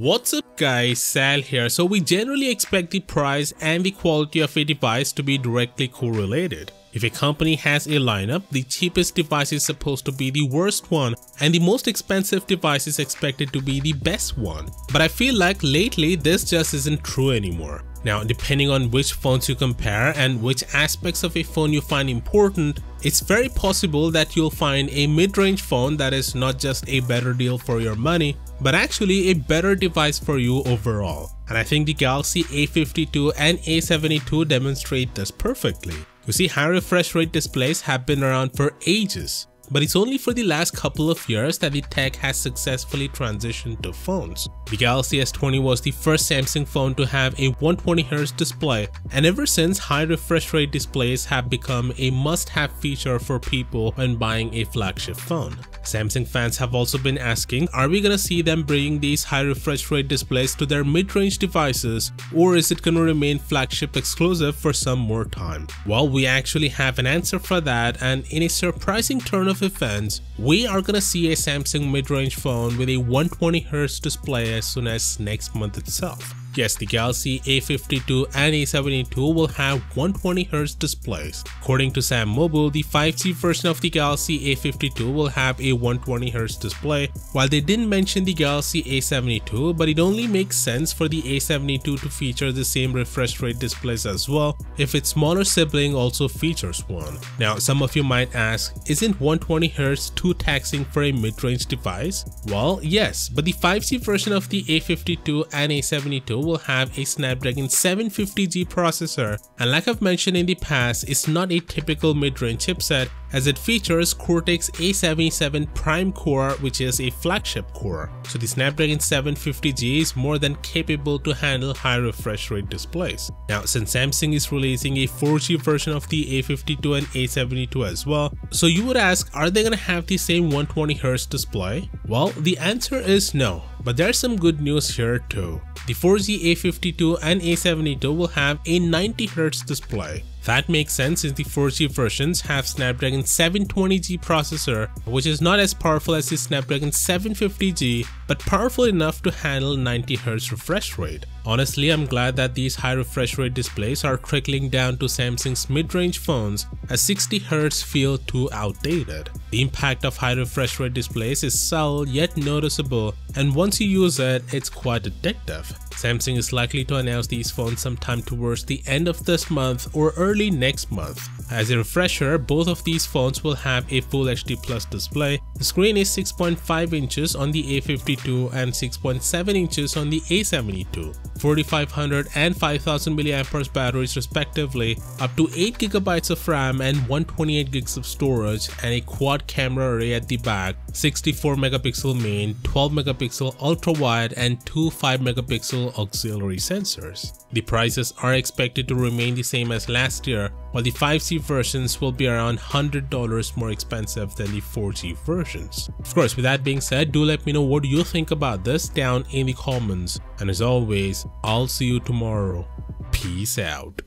What's up guys, Sal here. So we generally expect the price and the quality of a device to be directly correlated. If a company has a lineup, the cheapest device is supposed to be the worst one and the most expensive device is expected to be the best one. But I feel like lately this just isn't true anymore. Now, depending on which phones you compare and which aspects of a phone you find important, it's very possible that you'll find a mid-range phone that is not just a better deal for your money, but actually a better device for you overall. And I think the Galaxy A52 and A72 demonstrate this perfectly. You see, high refresh rate displays have been around for ages, but it's only for the last couple of years that the tech has successfully transitioned to phones. The Galaxy S20 was the first Samsung phone to have a 120Hz display, and ever since, high refresh rate displays have become a must-have feature for people when buying a flagship phone. Samsung fans have also been asking, are we gonna see them bringing these high refresh rate displays to their mid-range devices, or is it gonna remain flagship exclusive for some more time? Well, we actually have an answer for that, and in a surprising turn of events, we are gonna see a Samsung mid-range phone with a 120Hz display as soon as next month itself. Yes, the Galaxy A52 and A72 will have 120Hz displays. According to Sam Mobile, the 5G version of the Galaxy A52 will have a 120Hz display, while they didn't mention the Galaxy A72, but it only makes sense for the A72 to feature the same refresh rate displays as well if its smaller sibling also features one. Now, some of you might ask, isn't 120Hz too taxing for a mid-range device? Well, yes, but the 5G version of the A52 and A72 will have a Snapdragon 750G processor, and like I've mentioned in the past, it's not a typical mid-range chipset as it features Cortex A77 Prime core, which is a flagship core. So the Snapdragon 750G is more than capable to handle high refresh rate displays. Now, since Samsung is releasing a 4G version of the A52 and A72 as well, so you would ask, are they gonna have the same 120Hz display? Well, the answer is no, but there's some good news here too. The 4G A52 and A72 will have a 90Hz display. That makes sense since the 4G versions have Snapdragon 720G processor, which is not as powerful as the Snapdragon 750G, but powerful enough to handle 90Hz refresh rate. Honestly, I'm glad that these high refresh rate displays are trickling down to Samsung's mid-range phones, as 60Hz feel too outdated. The impact of high refresh rate displays is subtle yet noticeable, and once you use it, it's quite addictive. Samsung is likely to announce these phones sometime towards the end of this month or early next month. As a refresher, both of these phones will have a Full HD Plus display. The screen is 6.5 inches on the A52 and 6.7 inches on the A72. 4500 and 5000 mAh batteries respectively, up to 8GB of RAM and 128GB of storage, and a quad camera array at the back, 64MP main, 12MP ultra wide, and two 5MP auxiliary sensors. The prices are expected to remain the same as last year, while the 5G versions will be around $100 more expensive than the 4G versions. Of course, with that being said, do let me know what you think about this down in the comments, and as always, I'll see you tomorrow. Peace out.